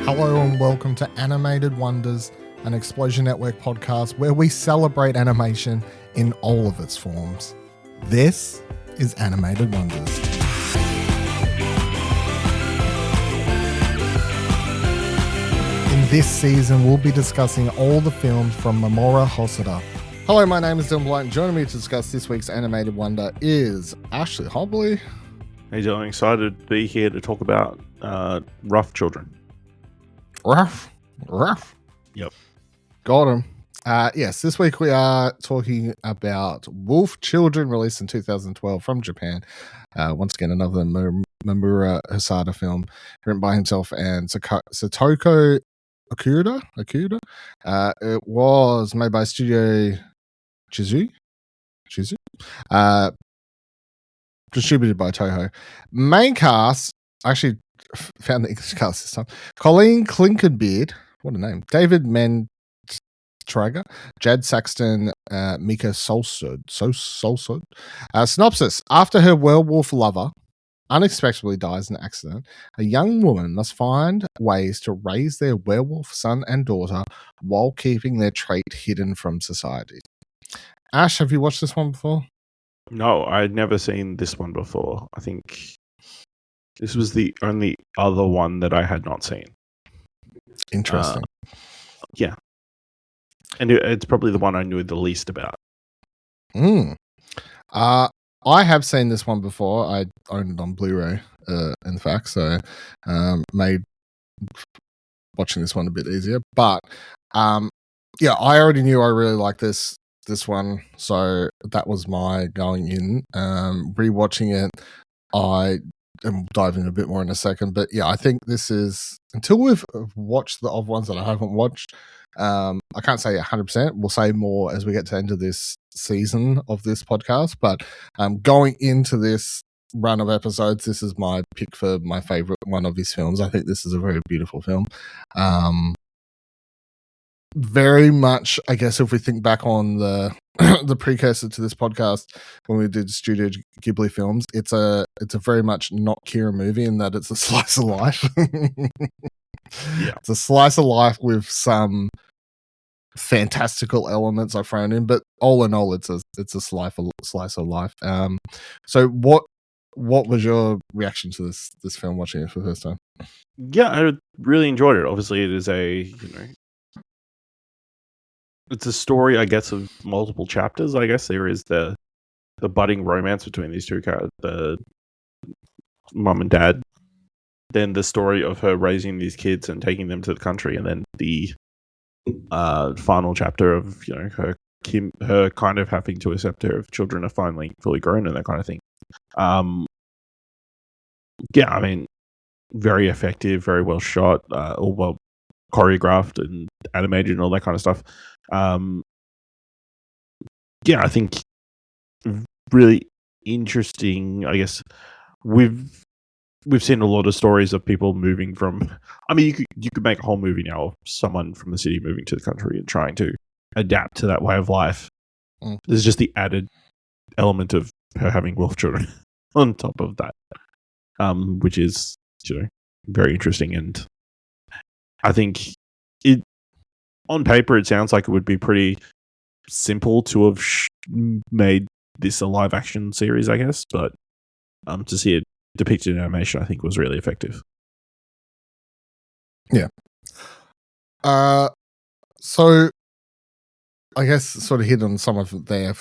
Hello and welcome to Animated Wonders, an Explosion Network podcast where we celebrate animation in all of its forms. This is Animated Wonders. In this season, we'll be discussing all the films from Mamoru Hosoda. Hello, my name is Dylan Blight, and joining me to discuss this week's Animated Wonder is Ashley Hobley. How you doing? Excited to be here to talk about rough children. Rough. Yep. Got him. Yes, this week we are talking about Wolf Children, released in 2012 from Japan. Once again, another Mamoru Hosoda film written by himself and Satoko Okuda. It was made by Studio Chizu. Distributed by Toho. Main cast, I actually found the English cast this time. Colleen Clinkenbeard, what a name. David Mentrager, Jad Saxton, Mika Solsod. Synopsis: after her werewolf lover unexpectedly dies in an accident, a young woman must find ways to raise their werewolf son and daughter while keeping their trait hidden from society. Ash, have you watched this one before? No, I'd never seen this one before. I think this was the only other one that I had not seen. Interesting. Yeah. And it's probably the one I knew the least about. I have seen this one before. I own it on Blu-ray, in fact, so made watching this one a bit easier. But yeah, I already knew I really liked this one, so that was my going in. Rewatching it, I am diving a bit more in a second, but yeah, I think this is, until we've watched the other ones that I haven't watched, I can't say 100%. We'll say more as we get to the end of this season of this podcast, but going into this run of episodes, this is my pick for my favorite one of his films. I think this is a very beautiful film. Very much, I guess, if we think back on the the precursor to this podcast when we did Studio Ghibli films, it's a very much not Kira movie in that it's a slice of life. Yeah. It's a slice of life with some fantastical elements I've thrown in, but all in all, it's a slice of life. So what was your reaction to this film watching it for the first time? Yeah, I really enjoyed it. Obviously, it is it's a story, I guess, of multiple chapters. I guess there is the budding romance between these two characters, the mum and dad. Then the story of her raising these kids and taking them to the country, and then the final chapter of her kind of having to accept her children are finally fully grown and that kind of thing. Yeah, I mean, very effective, very well shot, all well choreographed and animated and all that kind of stuff. Yeah, I think really interesting. I guess we've seen a lot of stories of people moving from. I mean, you could make a whole movie now of someone from the city moving to the country and trying to adapt to that way of life. There's just the added element of her having wolf children on top of that, which is very interesting. And I think on paper, it sounds like it would be pretty simple to have made this a live action series, I guess. But to see it depicted in animation, I think was really effective. Yeah. So I guess sort of hit on some of it there.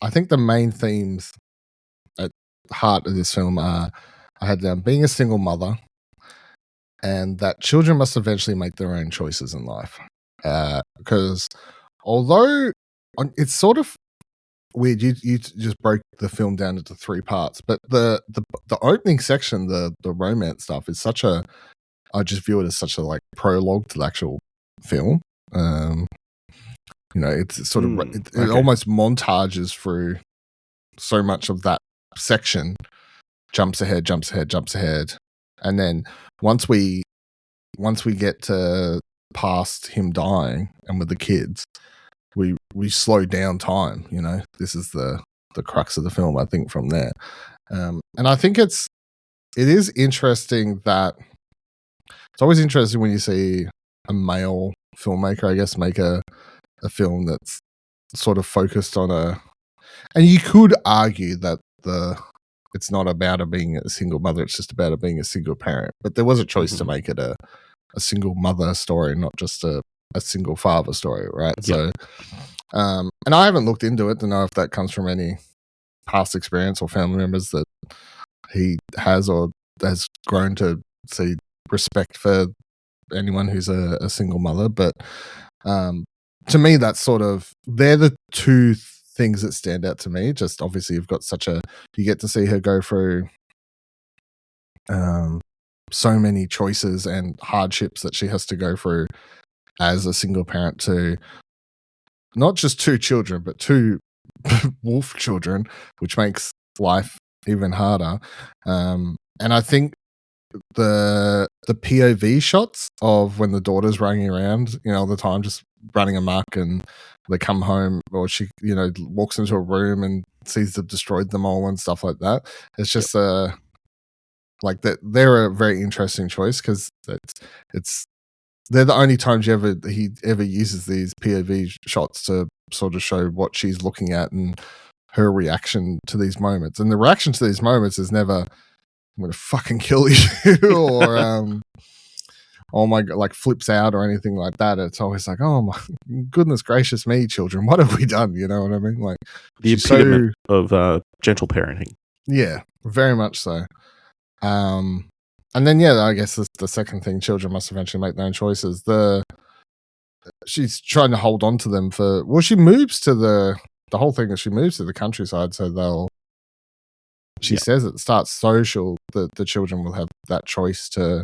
I think the main themes at heart of this film are, I had being a single mother, and that children must eventually make their own choices in life. Because although it's sort of weird, you just broke the film down into three parts, but the opening section, the romance stuff, is such a, I just view it as such a like prologue to the actual film. It's sort of it almost montages through so much of that section, jumps ahead, and then once we get to past him dying and with the kids, we slow down time. This is the crux of the film, I think, from there. And I think it is interesting that it's always interesting when you see a male filmmaker, I guess, make a film that's sort of focused on and you could argue that it's not about her being a single mother, it's just about her being a single parent. But there was a choice to make it a single mother story, not just a single father story, right? Yep. So, and I haven't looked into it to know if that comes from any past experience or family members that he has or has grown to see respect for anyone who's a single mother. But to me, that's sort of, they're the two things that stand out to me. Just obviously you've got you get to see her go through so many choices and hardships that she has to go through as a single parent to not just two children, but two wolf children, which makes life even harder. And I think the POV shots of when the daughter's running around, all the time, just running amok, and they come home, or she, walks into a room and sees they've destroyed them all and stuff like that. It's just like that. They're a very interesting choice because they're the only times he ever uses these POV shots to sort of show what she's looking at and her reaction to these moments. And the reaction to these moments is never, I'm going to fucking kill you or, oh my God, like flips out or anything like that. It's always like, oh my goodness gracious me, children, what have we done? You know what I mean? Like the epitome of gentle parenting. Yeah, very much so. And then, I guess the second thing, children must eventually make their own choices. She's trying to hold on to them she moves to the whole thing is she moves to the countryside, so she says at the start social, the children will have that choice to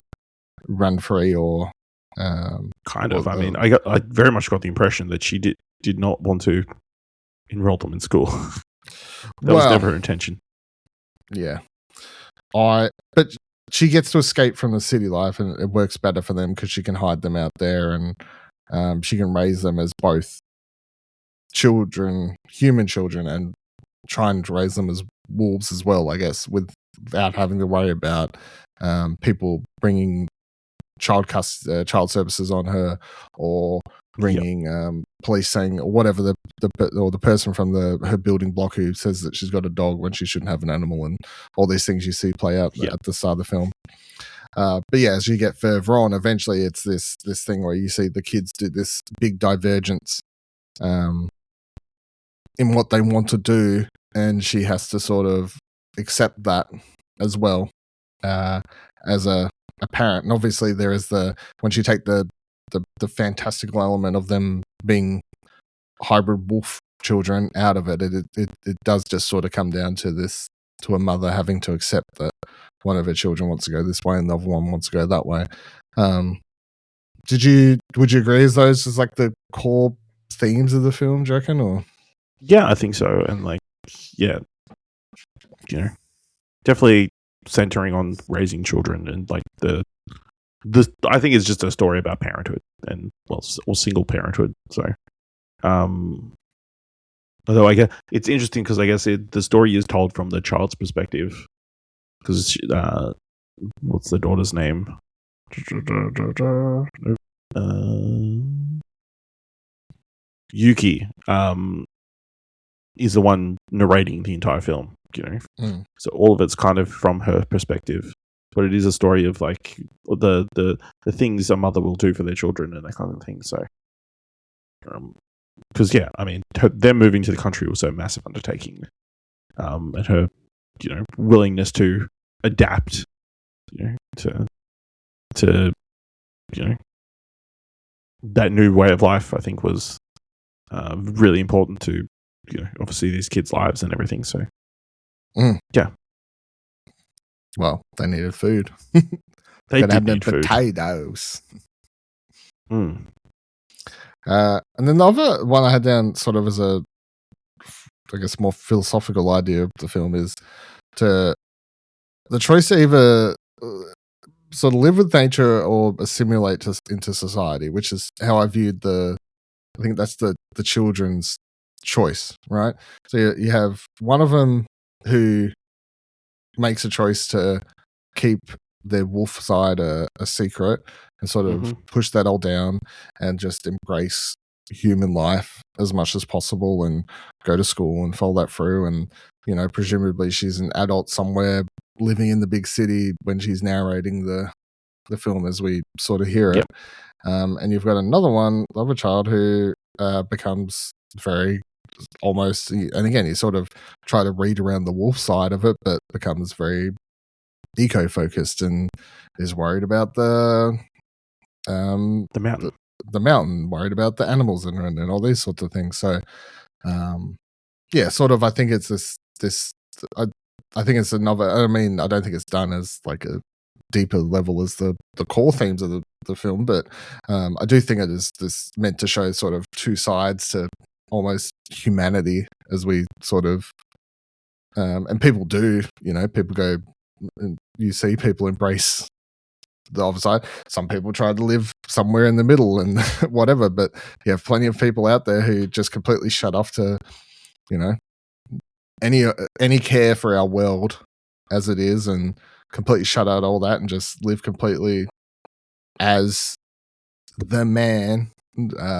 run free or kind of. I mean, I very much got the impression that she did not want to enroll them in school. That was never her intention. Yeah. But she gets to escape from the city life, and it works better for them because she can hide them out there, and she can raise them as both children, human children, and trying to raise them as wolves as well, I guess, without having to worry about people bringing child services on her, or bringing police saying, or whatever, the person from her building block who says that she's got a dog when she shouldn't have an animal, and all these things you see play out at the start of the film. But as you get further on, eventually it's this thing where you see the kids do this big divergence in what they want to do, and she has to sort of accept that as well as a parent. And obviously there is once you take the fantastical element of them being hybrid wolf children out of it does just sort of come down to a mother having to accept that one of her children wants to go this way and the other one wants to go that way. Would you agree as those is like the core themes of the film, do you reckon? Or yeah, I think so. And definitely centering on raising children, and like the I think it's just a story about parenthood and or single parenthood. So although I guess it's interesting because I guess the story is told from the child's perspective, because what's the daughter's name? Yuki is the one narrating the entire film, So all of it's kind of from her perspective, but it is a story of like the things a mother will do for their children and that kind of thing. So because I mean, them moving to the country was a massive undertaking, and her willingness to adapt to that new way of life, I think was really important to obviously these kids' lives and everything. So yeah, well, they needed food. They did need potatoes. And then the other one I had down sort of as a, I guess, more philosophical idea of the film is the choice to either sort of live with nature or assimilate into society, which is how I viewed I think that's the children's choice, right? So you have one of them who makes a choice to keep their wolf side a secret and sort of push that all down and just embrace human life as much as possible and go to school and follow that through. And, you know, presumably she's an adult somewhere living in the big city when she's narrating the film as we sort of hear it. And you've got another one, other child who becomes very almost, and again, you sort of try to read around the wolf side of it, but becomes very eco-focused and is worried about the mountain. The mountain, worried about the animals and all these sorts of things. So, yeah, sort of. I think it's this. I think it's another. I mean, I don't think it's done as like a deeper level as the core themes of the film, but I do think it is this meant to show sort of two sides to almost humanity as we sort of, and people do. You know, people go. And you see people embrace the other side. Some people try to live somewhere in the middle and whatever, but you have plenty of people out there who just completely shut off to, you know, any care for our world as it is, and completely shut out all that and just live completely as the man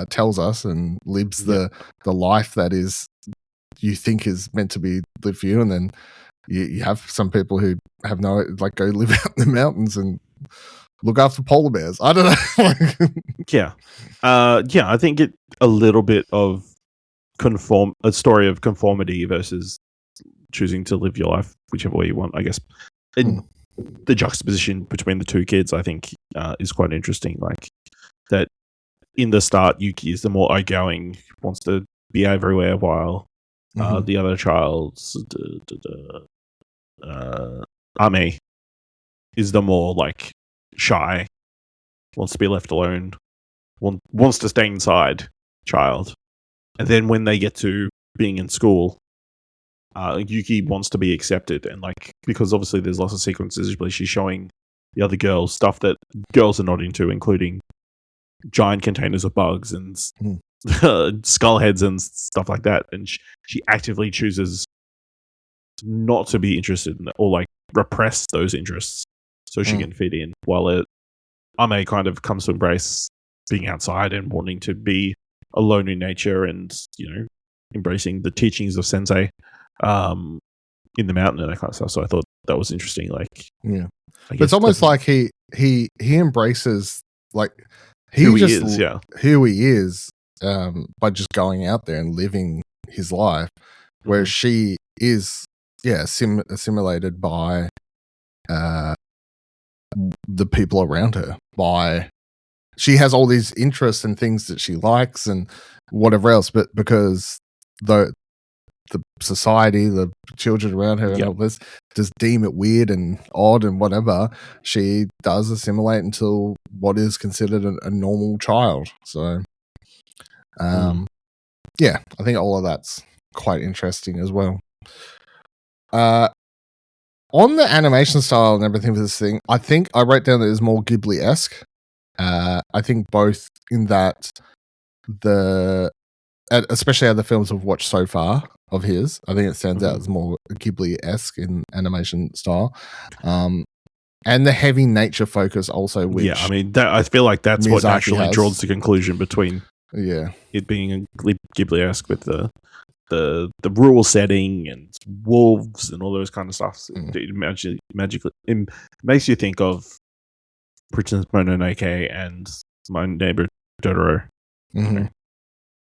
tells us and lives the life that is you think is meant to be lived for you. And then you have some people who have no, like, go live out in the mountains and look after polar bears. I don't know. Yeah. I think it a little bit of a story of conformity versus choosing to live your life whichever way you want, I guess. And the juxtaposition between the two kids, I think, is quite interesting. Like, that in the start, Yuki is the more outgoing, wants to be everywhere, while the other child's Ame is the more, like, shy, wants to be left alone, wants to stay inside child. And then when they get to being in school, Yuki wants to be accepted, and, like, because obviously there's lots of sequences where she's showing the other girls stuff that girls are not into, including giant containers of bugs and skull heads and stuff like that, and she actively chooses not to be interested in it, or, like, repress those interests so she can fit in, while Ame kind of comes to embrace being outside and wanting to be alone in nature, and, you know, embracing the teachings of sensei in the mountain and that kind of stuff. So I thought that was interesting. Like, yeah, but it's almost like he embraces, like, who he is by just going out there and living his life, whereas she is assimilated by the people around her. By she has all these interests and things that she likes and whatever else, but because the society, the children around her and all this just deem it weird and odd and whatever, she does assimilate into what is considered a normal child. So yeah, I think all of that's quite interesting as well. On the animation style and everything for this thing, I think I wrote down that it's more Ghibli-esque. I think both in that especially other films we've watched so far of his, I think it stands out as more Ghibli-esque in animation style. And the heavy nature focus also, which... Yeah, I mean, I feel like that's Miyazaki what naturally draws the conclusion between it being Ghibli-esque with the rural setting and wolves and all those kind of stuff. It makes you think of Princess Mononoke and My Neighbor Totoro.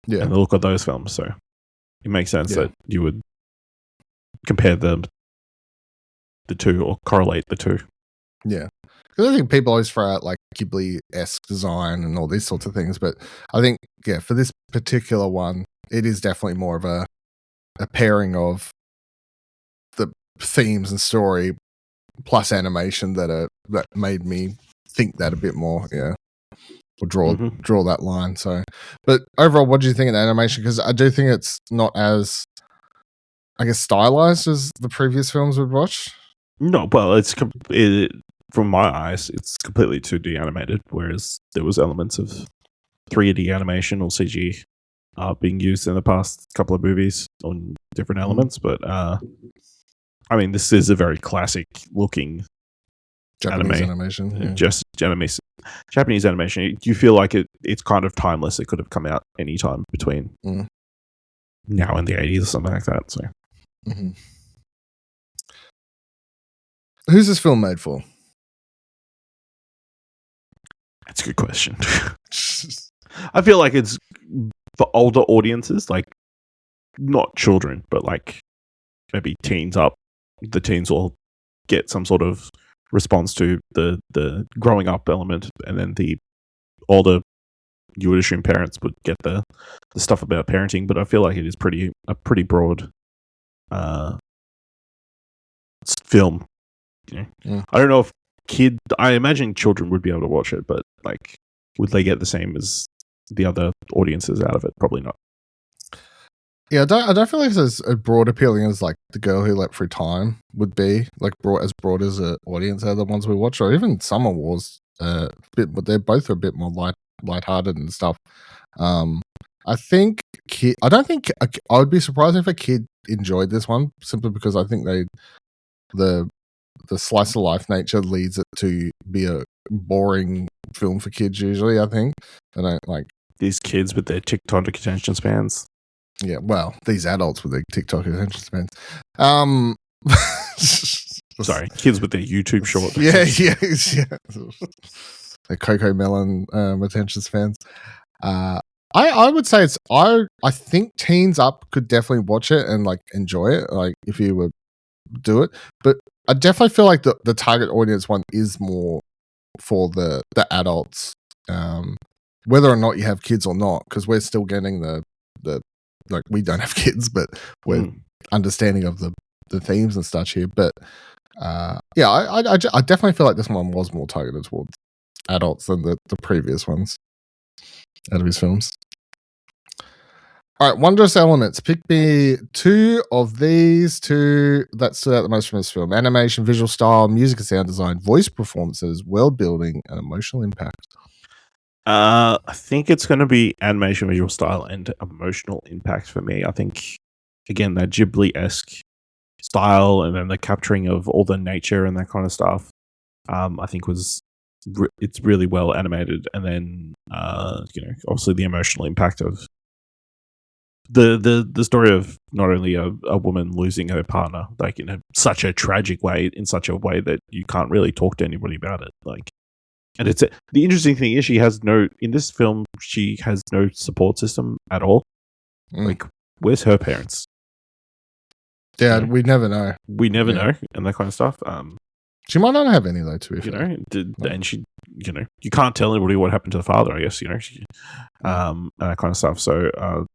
Yeah, and the look of those films. So it makes sense that you would compare the two, or correlate the two. Yeah, because I think people always throw out, like, Ghibli-esque design and all these sorts of things, but I think for this particular one, it is definitely more of a pairing of the themes and story plus animation that made me think that a bit more. Yeah. Or draw that line. So, but overall, what do you think of the animation? Because I do think it's not as, I guess, stylized as the previous films we've watched. No, well, from my eyes, it's completely 2D animated, whereas there was elements of 3D animation or CG being used in the past couple of movies on different elements. But I mean, this is a very classic looking Japanese anime, animation. Yeah. just Japanese animation. Do you feel like it's kind of timeless? It could have come out any time between now and the 80s or something like that. So, who's this film made for? That's a good question. I feel like it's for older audiences, like not children, but like maybe teens up. The teens will get some sort of response to the growing up element, and then the older, you would assume, parents would get the stuff about parenting. But I feel like it is a pretty broad film. You know? I don't know if I imagine children would be able to watch it, but like, would they get the same as the other audiences out of it? Probably not. Yeah, I don't feel like it's as broad appealing as like The Girl Who Leapt Through Time would be, like as broad as an audience are the ones we watch, or even Summer Wars. But they're both a bit more lighthearted and stuff. I think I don't think I would be surprised if a kid enjoyed this one, simply because I think the slice of life nature leads it to be a boring film for kids usually. I think they don't like these kids with their TikTok attention spans. Yeah, well, these adults with their TikTok attention spans. Sorry, kids with their YouTube shorts. Yeah. The Coco Melon attention spans. I would say I think teens up could definitely watch it and like enjoy it, like if you would do it. But I definitely feel like the target audience one is more for the adults, whether or not you have kids or not, because we're still getting the like, we don't have kids, but we're understanding of the themes and such here. But yeah, I definitely feel like this one was more targeted towards adults than the previous ones out of his films. All right, wondrous elements. Pick me two of these two that stood out the most from this film: animation, visual style, music and sound design, voice performances, world building, and emotional impact. I think it's going to be animation, visual style, and emotional impact for me. I think, again, that Ghibli-esque style, and then the capturing of all the nature and that kind of stuff, I think it's really well animated. And then, obviously the emotional impact of the story of not only a woman losing her partner, like in such a tragic way, in such a way that you can't really talk to anybody about it, like. And the interesting thing is in this film, she has no support system at all. Like, where's her parents? Yeah, we never know. We never know, and that kind of stuff. She might not have any though, to be fair. And she, you can't tell anybody what happened to the father, I guess, and that kind of stuff. So,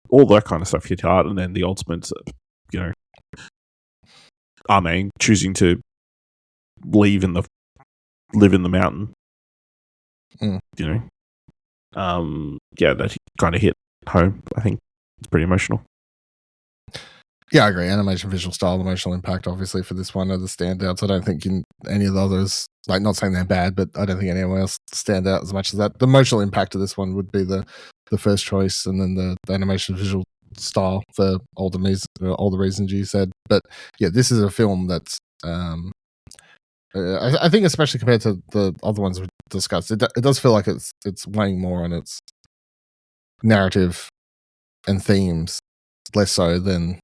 all that kind of stuff hit hard, and then the ultimate, our main choosing to live in the mountain. That kind of hit home. I think it's pretty emotional. Yeah, I agree. Animation, visual style, emotional impact, obviously, for this one are the standouts. I don't think any of the others, like, not saying they're bad, but I don't think anyone else stand out as much as that. The emotional impact of this one would be the first choice, and then the animation, visual style for all the reasons you said. But yeah, this is a film that's I think, especially compared to the other ones we discussed, it does feel like it's weighing more on its narrative and themes, less so than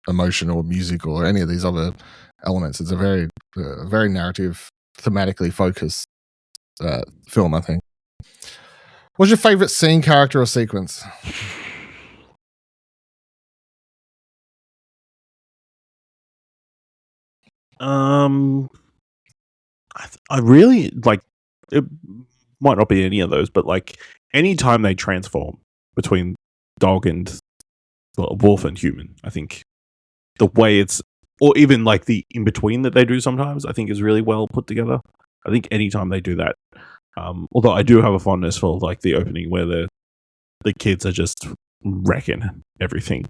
emotion or music or any of these other elements. It's a very narrative, thematically focused film, I think. What's your favorite scene, character, or sequence? I really like. It might not be any of those, but like anytime they transform between dog and wolf and human, I think the way it's, or even like the in between that they do sometimes, I think is really well put together. I think anytime they do that, although I do have a fondness for like the opening where the kids are just wrecking everything.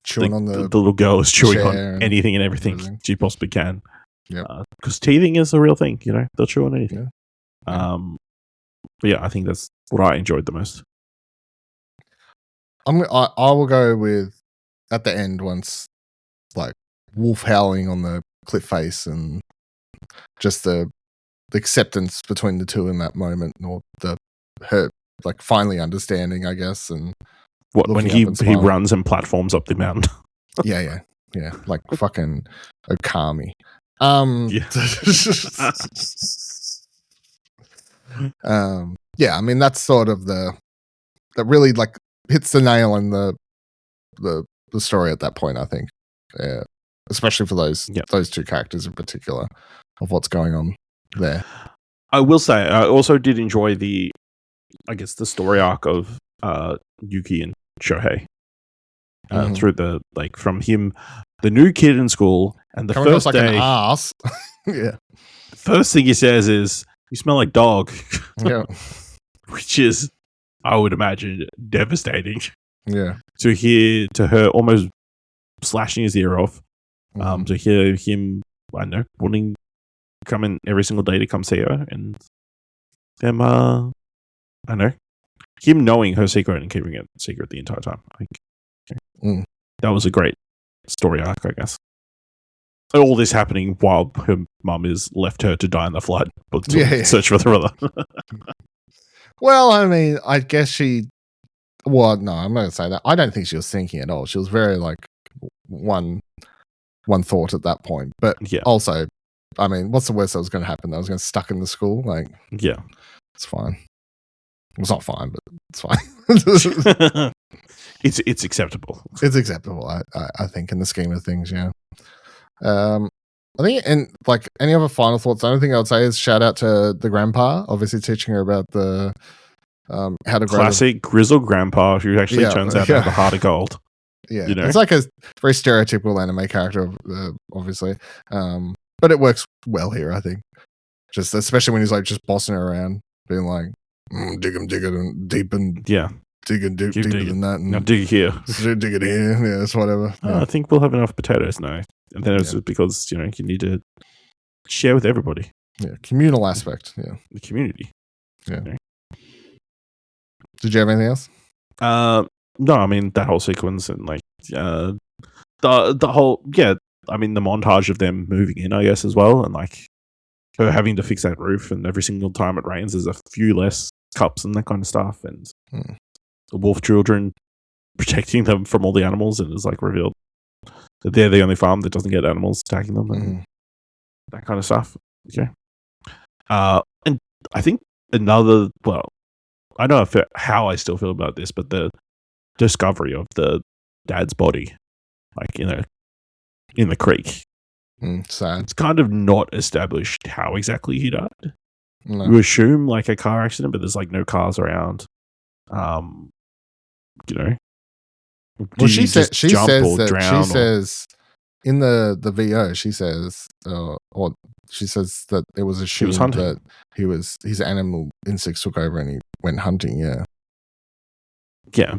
Chewing on the little girl is chewing on anything and everything she possibly can. Yeah, because teething is a real thing. They'll chew on anything. Yeah. But yeah, I think that's what I enjoyed the most. I will go with at the end, once like wolf howling on the cliff face and just the acceptance between the two in that moment, or her like finally understanding, I guess, and What, when looking up and he smiling. runs and platforms up the mountain? Yeah, like fucking Okami. Yeah, I mean that's sort of that really like hits the nail in the story at that point, I think. Yeah, especially for those two characters in particular, of what's going on there. I will say I also did enjoy the story arc of Yuki and Shohei. Through the from him, the new kid in school, and the coming first like day, an ass. Yeah. The first thing he says is, "You smell like dog." Yeah. Which is, I would imagine, devastating. Yeah. To her almost slashing his ear off. To hear him, I don't know, wanting to come in every single day to come see her, and them, I don't know, him knowing her secret and keeping it secret the entire time. I think that was a great story arc, I guess. All this happening while her mum is left her to die in the flood, but search for the brother. Well, I mean, I guess well, no, I'm not going to say that. I don't think she was thinking at all. She was very like one thought at that point. But also, I mean, what's the worst that was going to happen? I was going to stuck in the school. Like, it's fine. It's not fine, but it's fine. It's acceptable. It's acceptable, I think, in the scheme of things. Yeah. I think, and like any other final thoughts, the only thing I would say is shout out to the grandpa, obviously teaching her about the how to classic grizzled grandpa who actually turns out to have a heart of gold. Yeah, it's like a very stereotypical anime character, obviously, but it works well here, I think. Just especially when he's like just bossing her around, being like, dig him, and deep and dig and deeper than that, and now dig here, dig it here, yeah, it's whatever. I think we'll have enough potatoes now, and then it's because you need to share with everybody. Yeah, communal aspect. Yeah, the community. Yeah. Did you have anything else? No, I mean that whole sequence and like the whole I mean the montage of them moving in, I guess, as well, and like her having to fix that roof, and every single time it rains, there's a few less cups and that kind of stuff, and the wolf children protecting them from all the animals, and it's like revealed that they're the only farm that doesn't get animals attacking them, and that kind of stuff. Okay, and I think another I don't know how I still feel about this, but the discovery of the dad's body, like in the creek. Sad. It's kind of not established how exactly he died. No. You assume like a car accident, but there's like no cars around. Well, she says in the VO, she says, or she says that it was assumed that his animal instincts took over and he went hunting. Yeah,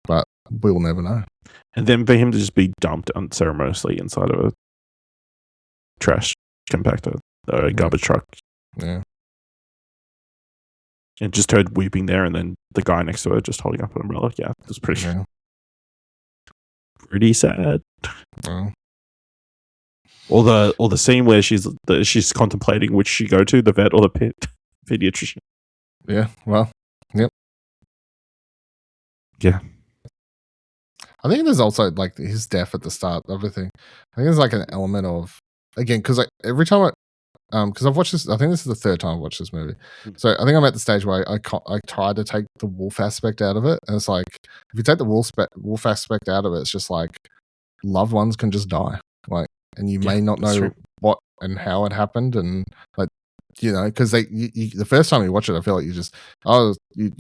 but we'll never know. And then for him to just be dumped unceremoniously inside of a trash compactor, a garbage truck. Yeah. And just her weeping there, and then the guy next to her just holding up an umbrella. Yeah, it was pretty sad. Oh. Or the scene where she's contemplating which she go to, the vet or the pediatrician. Yeah. Well. Yep. Yeah. I think there's also like his death at the start of everything. I think there's like an element of, again, because like every time because I've watched this, I think this is the third time I've watched this movie. So I think I'm at the stage where I tried to take the wolf aspect out of it, and it's like if you take the wolf aspect out of it, it's just like loved ones can just die, like, and you may not know what and how it happened, and like because the first time you watch it, I feel like you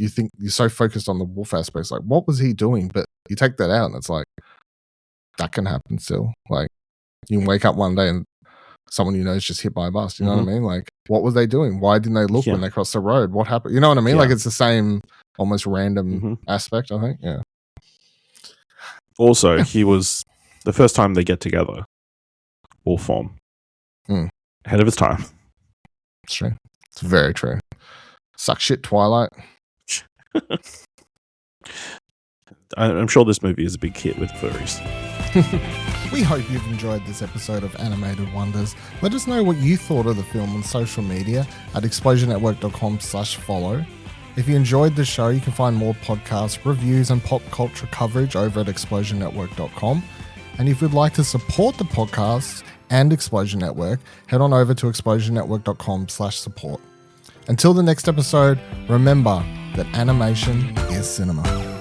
think you're so focused on the wolf aspect, like what was he doing, but you take that out, and it's like that can happen still. Like you can wake up one day and someone you know is just hit by a bus. You know what I mean? Like, what was they doing? Why didn't they look when they crossed the road? What happened? You know what I mean? Like, it's the same almost random aspect, I think. Yeah. Also, he was the first time they get together, wolf form, ahead of his time. It's true. It's very true. Suck shit, Twilight. I'm sure this movie is a big hit with furries. We hope you've enjoyed this episode of Animated Wonders. Let us know what you thought of the film on social media at explosionetwork.com/follow. If you enjoyed the show, you can find more podcasts, reviews, and pop culture coverage over at explosionnetwork.com. And if you'd like to support the podcast and Explosion Network, head on over to explosionnetwork.com/support. Until the next episode, remember that animation is cinema.